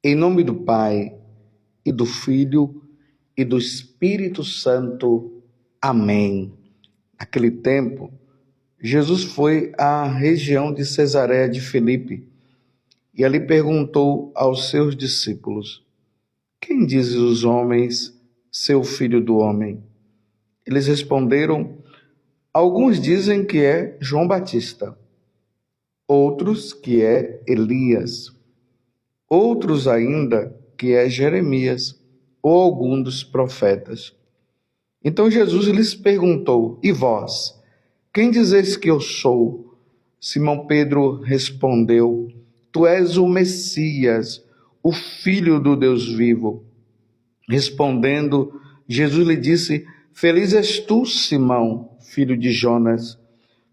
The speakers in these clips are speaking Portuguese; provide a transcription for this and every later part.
Em nome do Pai, e do Filho, e do Espírito Santo. Amém. Naquele tempo, Jesus foi à região de Cesareia de Filipe e ali perguntou aos seus discípulos: Quem dizem os homens ser o Filho do Homem? Eles responderam: Alguns dizem que é João Batista, outros que é Elias, outros ainda que é Jeremias ou algum dos profetas. Então Jesus lhes perguntou: E vós, quem dizeis que eu sou? Simão Pedro respondeu: Tu és o Messias, o Filho do Deus vivo. Respondendo, Jesus lhe disse: Feliz és tu, Simão, filho de Jonas,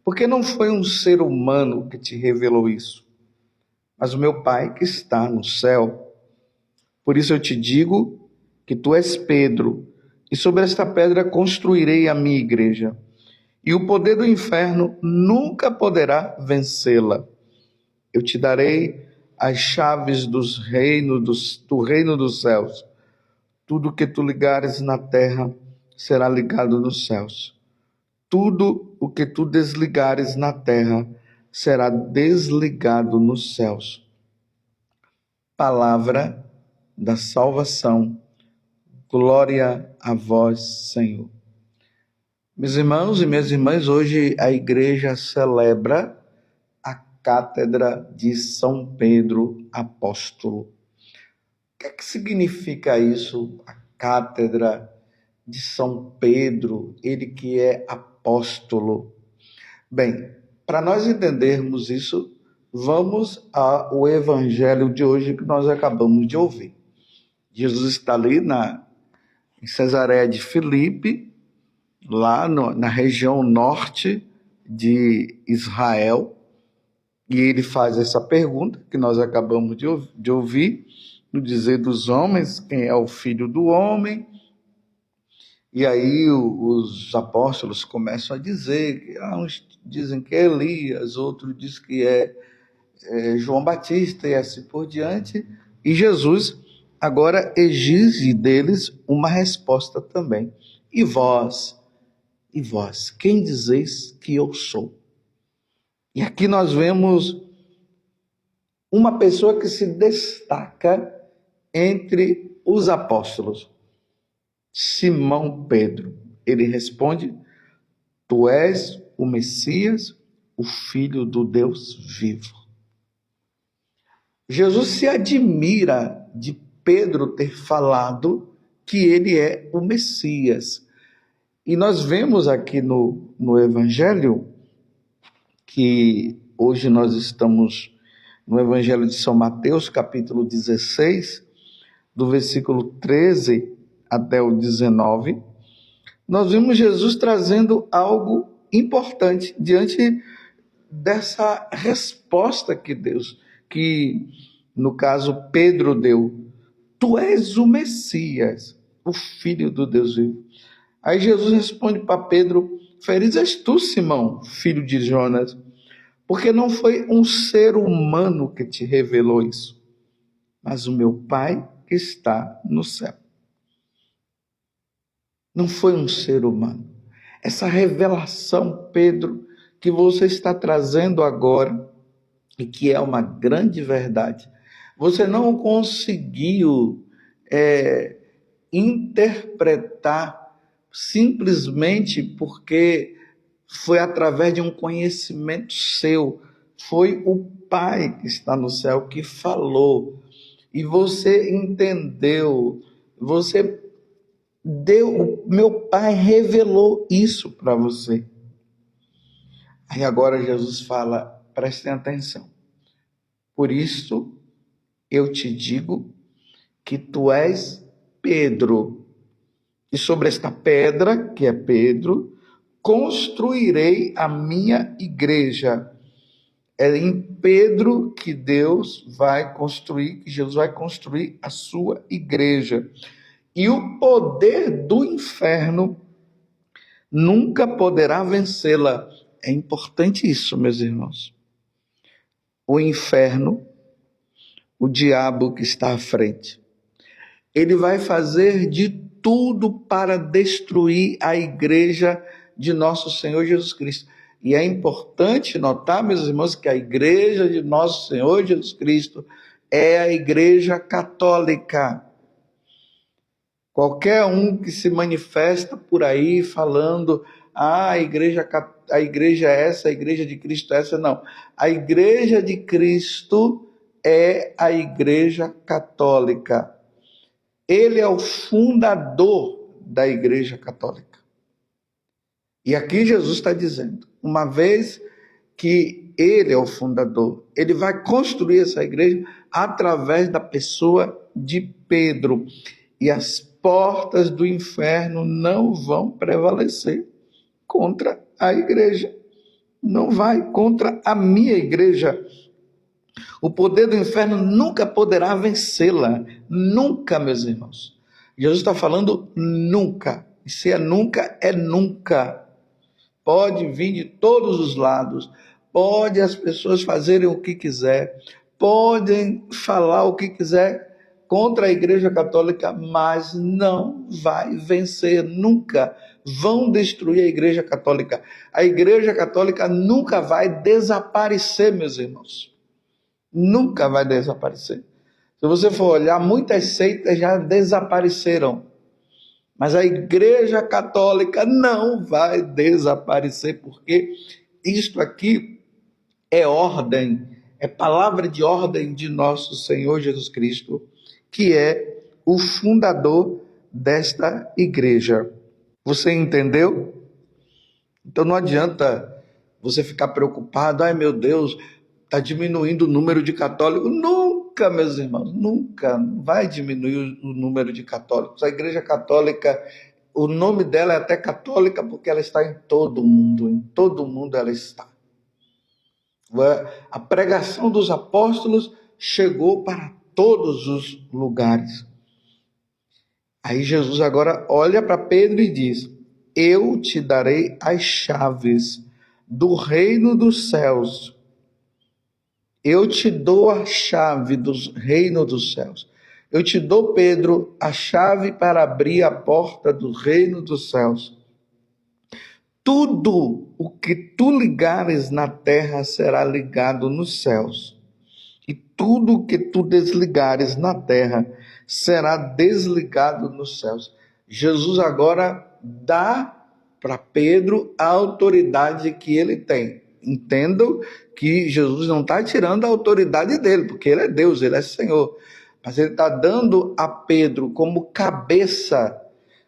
porque não foi um ser humano que te revelou isso, mas o meu Pai que está no céu. Por isso eu te digo que tu és Pedro, e sobre esta pedra construirei a minha igreja, e o poder do inferno nunca poderá vencê-la. Eu te darei as chaves do reino dos céus. Tudo que tu ligares na terra será ligado nos céus. Tudo o que tu desligares na terra será desligado nos céus. Palavra da salvação. Glória a vós, Senhor. Meus irmãos e minhas irmãs, hoje a igreja celebra a Cátedra de São Pedro Apóstolo. O que é que significa isso, a Cátedra de São Pedro, ele que é apóstolo? Bem, para nós entendermos isso, vamos ao evangelho de hoje que nós acabamos de ouvir. Jesus está ali em Cesareia de Filipe, lá na região norte de Israel, e ele faz essa pergunta que nós acabamos de ouvir, no dizer dos homens, quem é o Filho do Homem? E aí os apóstolos começam a dizer, que uns dizem que é Elias, outros dizem que é João Batista e assim por diante. E Jesus agora exige deles uma resposta também. E vós, quem dizeis que eu sou? E aqui nós vemos uma pessoa que se destaca entre os apóstolos. Simão Pedro. Ele responde: Tu és o Messias, o Filho do Deus vivo. Jesus se admira de Pedro ter falado que ele é o Messias. E nós vemos aqui no Evangelho, que hoje nós estamos no Evangelho de São Mateus, capítulo 16, do versículo 13 até o 19, nós vimos Jesus trazendo algo importante diante dessa resposta que no caso Pedro deu. Tu és o Messias, o Filho do Deus vivo. Aí Jesus responde para Pedro: Feliz és tu, Simão, filho de Jonas, porque não foi um ser humano que te revelou isso, mas o meu Pai que está no céu. Não foi um ser humano. Essa revelação, Pedro, que você está trazendo agora, e que é uma grande verdade, você não conseguiu interpretar simplesmente porque foi através de um conhecimento seu. Foi o Pai que está no céu que falou. E você entendeu, você deu, meu Pai revelou isso para você. Aí agora Jesus fala, prestem atenção. Por isso eu te digo que tu és Pedro, e sobre esta pedra, que é Pedro, construirei a minha igreja. É em Pedro que Deus vai construir, que Jesus vai construir a sua igreja. E o poder do inferno nunca poderá vencê-la. É importante isso, meus irmãos. O inferno o diabo que está à frente. Ele vai fazer de tudo para destruir a igreja de nosso Senhor Jesus Cristo. E é importante notar, meus irmãos, que a igreja de nosso Senhor Jesus Cristo é a igreja católica. Qualquer um que se manifesta por aí falando, a igreja é essa, a igreja de Cristo é essa, não. A igreja de Cristo é a igreja católica. Ele é o fundador da igreja católica. E aqui Jesus está dizendo, uma vez que ele é o fundador, ele vai construir essa igreja através da pessoa de Pedro. E as portas do inferno não vão prevalecer contra a igreja. Não vai contra a minha igreja. O poder do inferno nunca poderá vencê-la. Nunca, meus irmãos. Jesus está falando nunca. E se é nunca, é nunca. Pode vir de todos os lados. Pode as pessoas fazerem o que quiser. Podem falar o que quiser contra a Igreja Católica, mas não vai vencer nunca. Vão destruir a Igreja Católica. A Igreja Católica nunca vai desaparecer, meus irmãos. Nunca vai desaparecer. Se você for olhar, muitas seitas já desapareceram. Mas a Igreja Católica não vai desaparecer, porque isto aqui é ordem, é palavra de ordem de nosso Senhor Jesus Cristo, que é o fundador desta igreja. Você entendeu? Então não adianta você ficar preocupado, ai meu Deus, está diminuindo o número de católicos. Nunca, meus irmãos, nunca vai diminuir o número de católicos. A Igreja Católica, o nome dela é até católica porque ela está em todo mundo ela está. A pregação dos apóstolos chegou para todos os lugares. Aí Jesus agora olha para Pedro e diz, eu te darei as chaves do reino dos céus. Eu te dou a chave do reino dos céus. Eu te dou, Pedro, a chave para abrir a porta do reino dos céus. Tudo o que tu ligares na terra será ligado nos céus. E tudo o que tu desligares na terra será desligado nos céus. Jesus agora dá para Pedro a autoridade que ele tem. Entendo que Jesus não está tirando a autoridade dele, porque ele é Deus, ele é Senhor. Mas ele está dando a Pedro como cabeça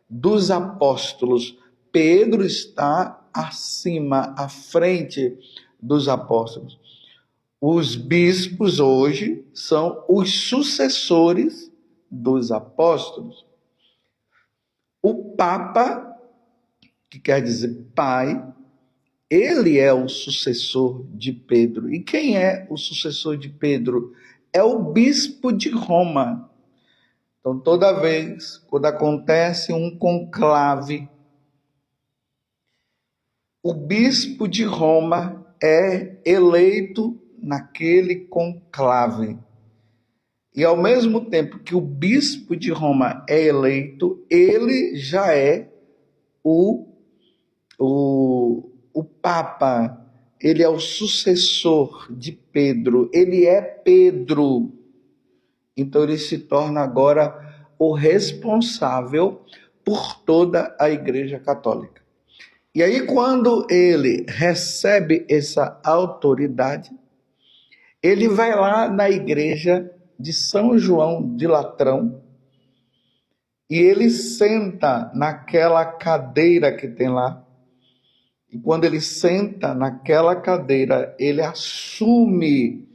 dos apóstolos. Pedro está acima, à frente dos apóstolos. Os bispos hoje são os sucessores dos apóstolos. O Papa, que quer dizer pai, ele é o sucessor de Pedro. E quem é o sucessor de Pedro? É o bispo de Roma. Então, toda vez quando acontece um conclave, o bispo de Roma é eleito naquele conclave. E ao mesmo tempo que o bispo de Roma é eleito, ele já é o Papa, ele é o sucessor de Pedro, ele é Pedro. Então ele se torna agora o responsável por toda a Igreja Católica. E aí quando ele recebe essa autoridade, ele vai lá na igreja de São João de Latrão e ele senta naquela cadeira que tem lá. E quando ele senta naquela cadeira, ele assume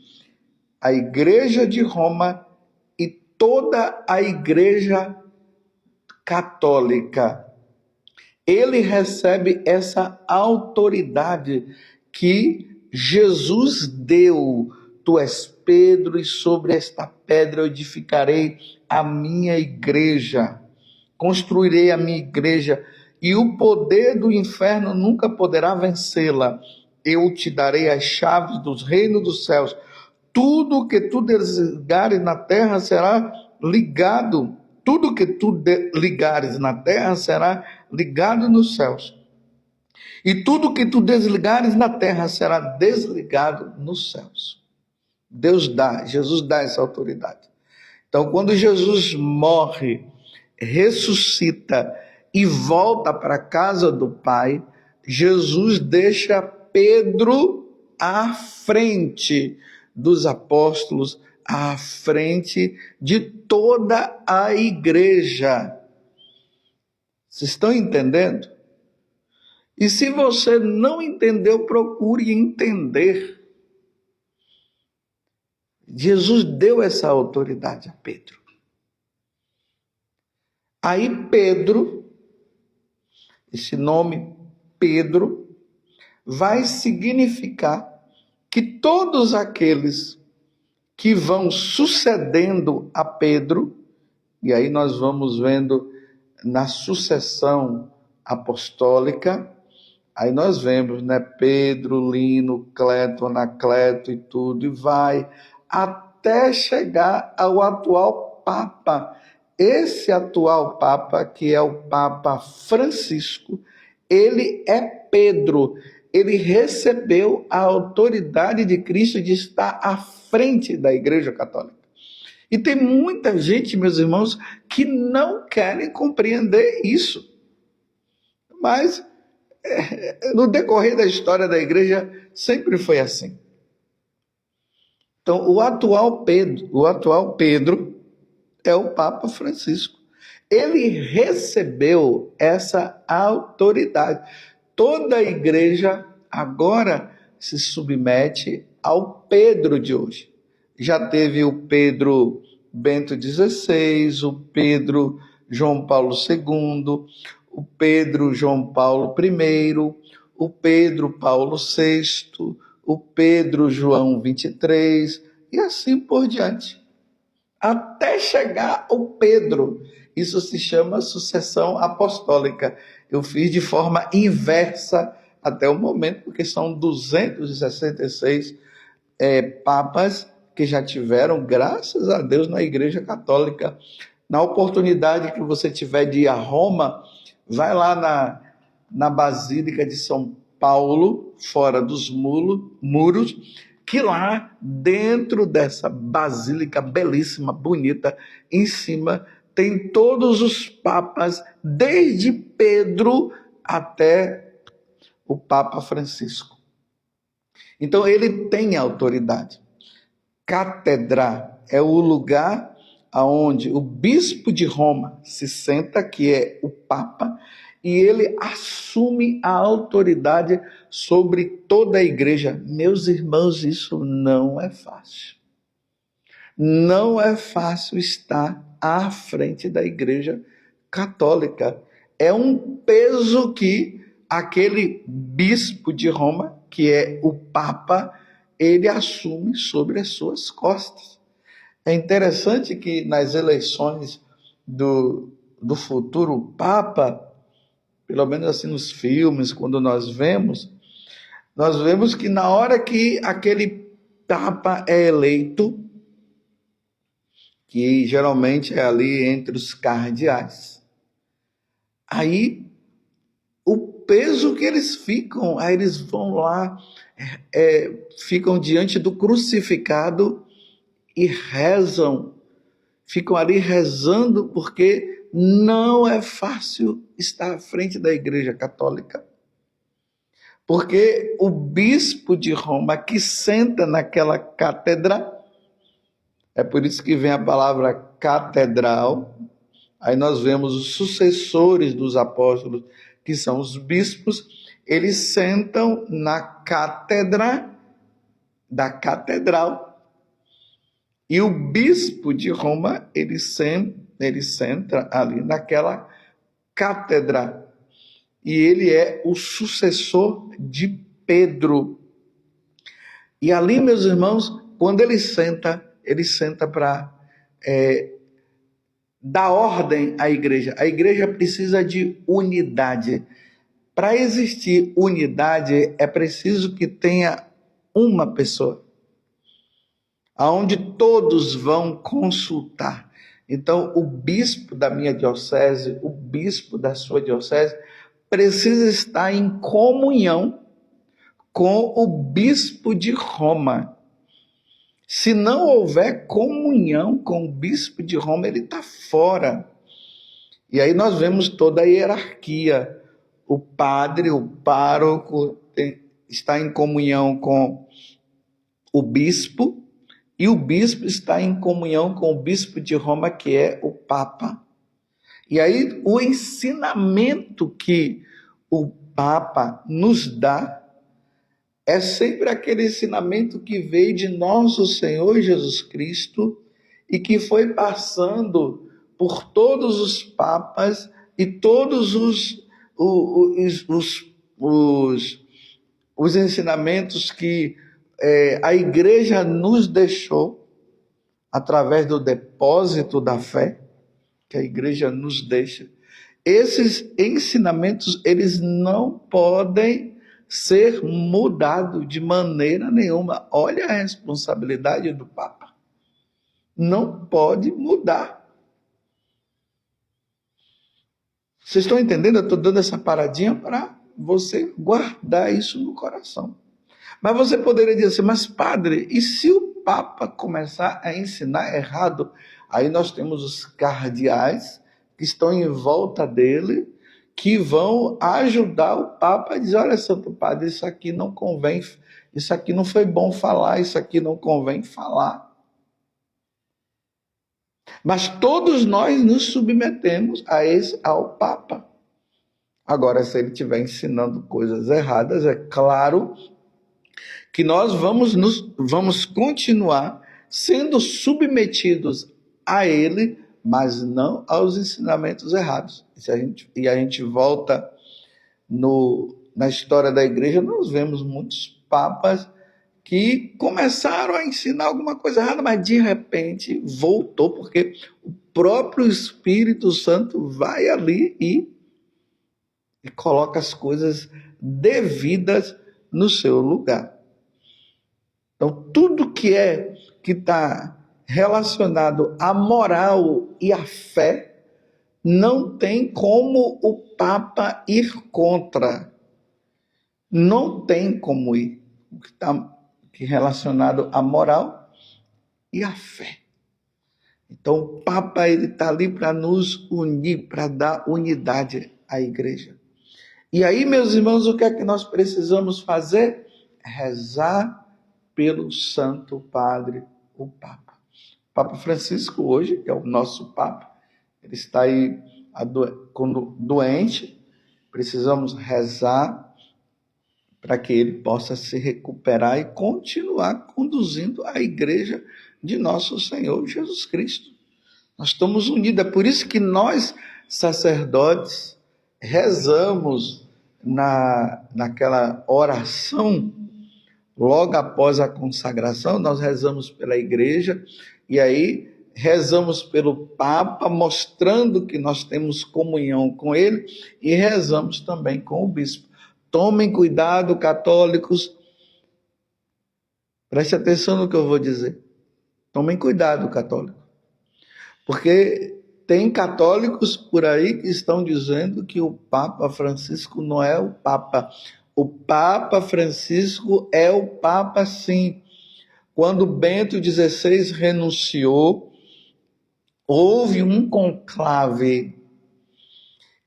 a Igreja de Roma e toda a Igreja Católica. Ele recebe essa autoridade que Jesus deu. Tu és Pedro, e sobre esta pedra eu edificarei a minha igreja. Construirei a minha igreja. E o poder do inferno nunca poderá vencê-la. Eu te darei as chaves dos reinos dos céus. tudo que tu desligares na terra será ligado, tudo que tu ligares na terra será ligado nos céus. E tudo que tu desligares na terra será desligado nos céus. Jesus dá essa autoridade. Então, quando Jesus morre, ressuscita e volta para a casa do Pai, Jesus deixa Pedro à frente dos apóstolos, à frente de toda a igreja. Vocês estão entendendo? E se você não entendeu, procure entender. Jesus deu essa autoridade a Pedro. Aí Pedro, esse nome Pedro, vai significar que todos aqueles que vão sucedendo a Pedro, e aí nós vamos vendo na sucessão apostólica, aí nós vemos, né, Pedro, Lino, Cleto, Anacleto e tudo, e vai até chegar ao atual Papa. Esse atual Papa, que é o Papa Francisco, ele é Pedro. Ele recebeu a autoridade de Cristo de estar à frente da Igreja Católica. E tem muita gente, meus irmãos, que não querem compreender isso. Mas no decorrer da história da igreja sempre foi assim. Então, o atual Pedro é o Papa Francisco. Ele recebeu essa autoridade. Toda a igreja agora se submete ao Pedro de hoje. Já teve o Pedro Bento XVI, o Pedro João Paulo II, o Pedro João Paulo I, o Pedro Paulo VI, o Pedro João XXIII, e assim por diante. Até chegar ao Pedro. Isso se chama sucessão apostólica. Eu fiz de forma inversa até o momento, porque são 266 papas que já tiveram, graças a Deus, na Igreja Católica. Na oportunidade que você tiver de ir a Roma, vai lá na Basílica de São Paulo, fora dos muros, que lá dentro dessa basílica belíssima, bonita, em cima tem todos os papas, desde Pedro até o Papa Francisco. Então ele tem autoridade. Cátedra é o lugar onde o bispo de Roma se senta, que é o Papa, e ele assume a autoridade sobre toda a igreja. Meus irmãos, isso não é fácil. Não é fácil estar à frente da igreja católica. É um peso que aquele bispo de Roma, que é o Papa, ele assume sobre as suas costas. É interessante que nas eleições do futuro Papa, pelo menos assim nos filmes, quando nós vemos que na hora que aquele Papa é eleito, que geralmente é ali entre os cardeais, aí o peso que eles ficam, aí eles vão lá, ficam diante do crucificado e rezam, ficam ali rezando, porque não é fácil estar à frente da Igreja Católica. Porque o bispo de Roma que senta naquela cátedra, é por isso que vem a palavra catedral, aí nós vemos os sucessores dos apóstolos, que são os bispos, eles sentam na cátedra da catedral. E o bispo de Roma, ele senta ali naquela cátedra. E ele é o sucessor de Pedro. E ali, meus irmãos, quando ele senta para dar ordem à igreja. A igreja precisa de unidade. Para existir unidade, é preciso que tenha uma pessoa. aonde todos vão consultar. Então, o bispo da minha diocese, o bispo da sua diocese, precisa estar em comunhão com o bispo de Roma. Se não houver comunhão com o bispo de Roma, ele está fora. E aí nós vemos toda a hierarquia. O padre, o pároco, está em comunhão com o bispo, e o bispo está em comunhão com o bispo de Roma, que é o Papa. E aí o ensinamento que o Papa nos dá é sempre aquele ensinamento que veio de nosso Senhor Jesus Cristo e que foi passando por todos os papas e todos os ensinamentos que a igreja nos deixou através do depósito da fé que a igreja nos deixa. Esses ensinamentos, eles não podem ser mudados de maneira nenhuma. Olha a responsabilidade do Papa. Não pode mudar. Vocês estão entendendo? Eu estou dando essa paradinha para você guardar isso no coração. Mas você poderia dizer assim, mas padre, e se o Papa começar a ensinar errado? Aí nós temos os cardeais que estão em volta dele, que vão ajudar o Papa a dizer, olha, Santo Padre, isso aqui não convém, isso aqui não foi bom falar, isso aqui não convém falar. Mas todos nós nos submetemos ao Papa. Agora, se ele estiver ensinando coisas erradas, é claro que nós vamos continuar sendo submetidos a ele, mas não aos ensinamentos errados. E a gente volta na história da igreja, nós vemos muitos papas que começaram a ensinar alguma coisa errada, mas de repente voltou, porque o próprio Espírito Santo vai ali e coloca as coisas devidas no seu lugar. Então, tudo que está relacionado à moral e à fé, não tem como o Papa ir contra. Não tem como ir. O que está relacionado à moral e à fé. Então, o Papa está ali para nos unir, para dar unidade à igreja. E aí, meus irmãos, o que é que nós precisamos fazer? Rezar pelo Santo Padre, o Papa. O Papa Francisco hoje, que é o nosso Papa, ele está aí doente, precisamos rezar para que ele possa se recuperar e continuar conduzindo a igreja de nosso Senhor Jesus Cristo. Nós estamos unidos, é por isso que nós, sacerdotes, rezamos naquela oração. Logo após a consagração, nós rezamos pela igreja e aí rezamos pelo Papa, mostrando que nós temos comunhão com ele, e rezamos também com o bispo. Tomem cuidado, católicos. Preste atenção no que eu vou dizer. Tomem cuidado, católico. Porque tem católicos por aí que estão dizendo que o Papa Francisco não é o Papa. O Papa Francisco é o Papa, sim. Quando Bento XVI renunciou, houve um conclave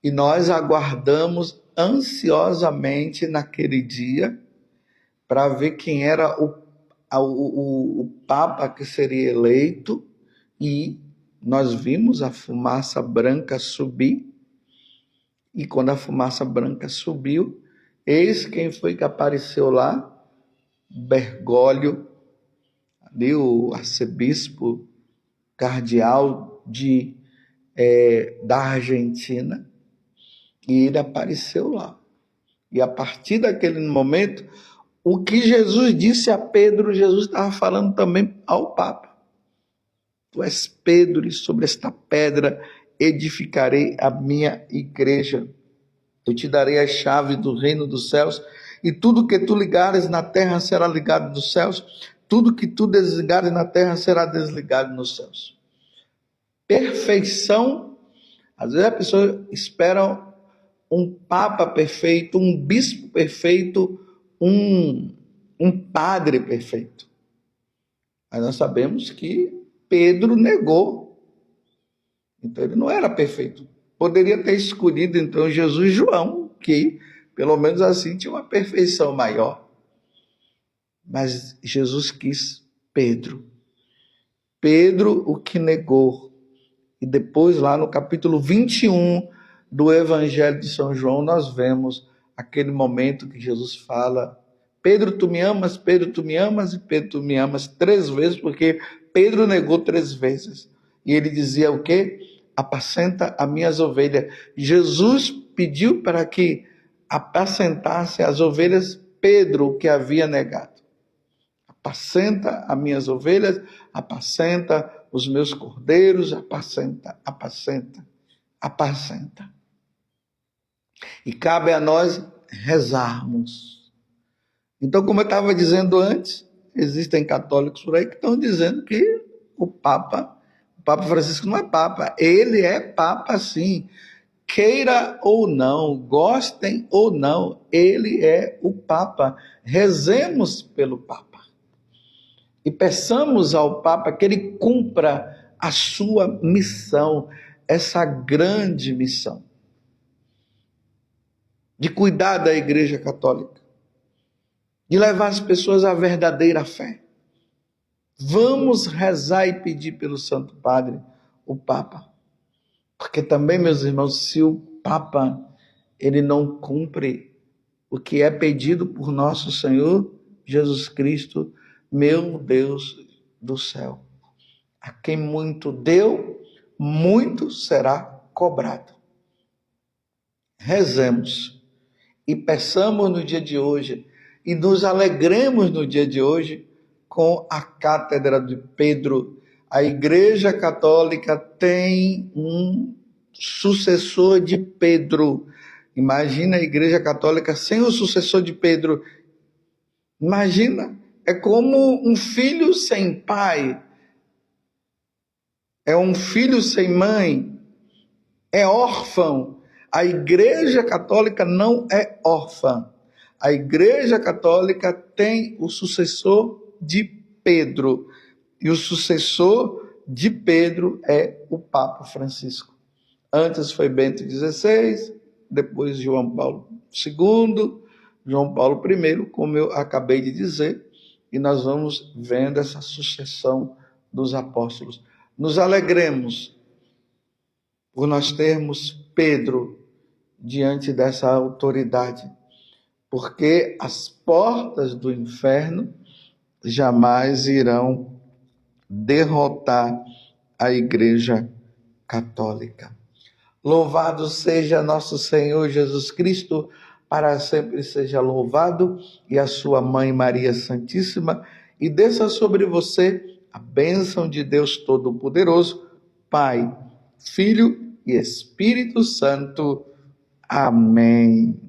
e nós aguardamos ansiosamente naquele dia para ver quem era o Papa que seria eleito, e nós vimos a fumaça branca subir, e quando a fumaça branca subiu, eis quem foi que apareceu lá? Bergoglio, ali o arcebispo cardeal da Argentina, e ele apareceu lá. E a partir daquele momento, o que Jesus disse a Pedro, Jesus estava falando também ao Papa. Tu és Pedro, e sobre esta pedra edificarei a minha igreja. Eu te darei as chaves do reino dos céus, e tudo que tu ligares na terra será ligado nos céus, tudo que tu desligares na terra será desligado nos céus. Perfeição, às vezes a pessoa espera um papa perfeito, um bispo perfeito, um padre perfeito. Mas nós sabemos que Pedro negou. Então ele não era perfeito. Poderia ter escolhido então Jesus e João, que pelo menos assim tinha uma perfeição maior. Mas Jesus quis Pedro. Pedro o que negou. E depois lá no capítulo 21 do Evangelho de São João nós vemos aquele momento que Jesus fala: Pedro, tu me amas? Pedro, tu me amas? E Pedro, tu me amas 3 vezes, porque Pedro negou 3 vezes. E ele dizia o quê? Apacenta as minhas ovelhas. Jesus pediu para que apacentasse as ovelhas Pedro, que havia negado. Apacenta as minhas ovelhas, apacenta os meus cordeiros, apacenta, apacenta, apacenta. E cabe a nós rezarmos. Então, como eu estava dizendo antes, existem católicos por aí que estão dizendo que o Papa Francisco não é Papa. Ele é Papa sim. Queira ou não, gostem ou não, ele é o Papa. Rezemos pelo Papa. E peçamos ao Papa que ele cumpra a sua missão, essa grande missão de cuidar da Igreja Católica, de levar as pessoas à verdadeira fé. Vamos rezar e pedir pelo Santo Padre, o Papa. Porque também, meus irmãos, se o Papa ele não cumpre o que é pedido por nosso Senhor Jesus Cristo, meu Deus do céu, a quem muito deu, muito será cobrado. Rezemos e peçamos no dia de hoje e nos alegremos no dia de hoje com a Cátedra de Pedro. A Igreja Católica tem um sucessor de Pedro. Imagina a Igreja Católica sem o sucessor de Pedro. Imagina, é como um filho sem pai, é um filho sem mãe, é órfão. A Igreja Católica não é órfã. A Igreja Católica tem o sucessor de Pedro. E o sucessor de Pedro é o Papa Francisco. Antes foi Bento XVI, depois João Paulo II, João Paulo I, como eu acabei de dizer, e nós vamos vendo essa sucessão dos apóstolos. Nos alegremos por nós termos Pedro diante dessa autoridade, porque as portas do inferno jamais irão derrotar a Igreja Católica. Louvado seja nosso Senhor Jesus Cristo, para sempre seja louvado, e a sua mãe Maria Santíssima, e desça sobre você a bênção de Deus Todo-Poderoso, Pai, Filho e Espírito Santo. Amém.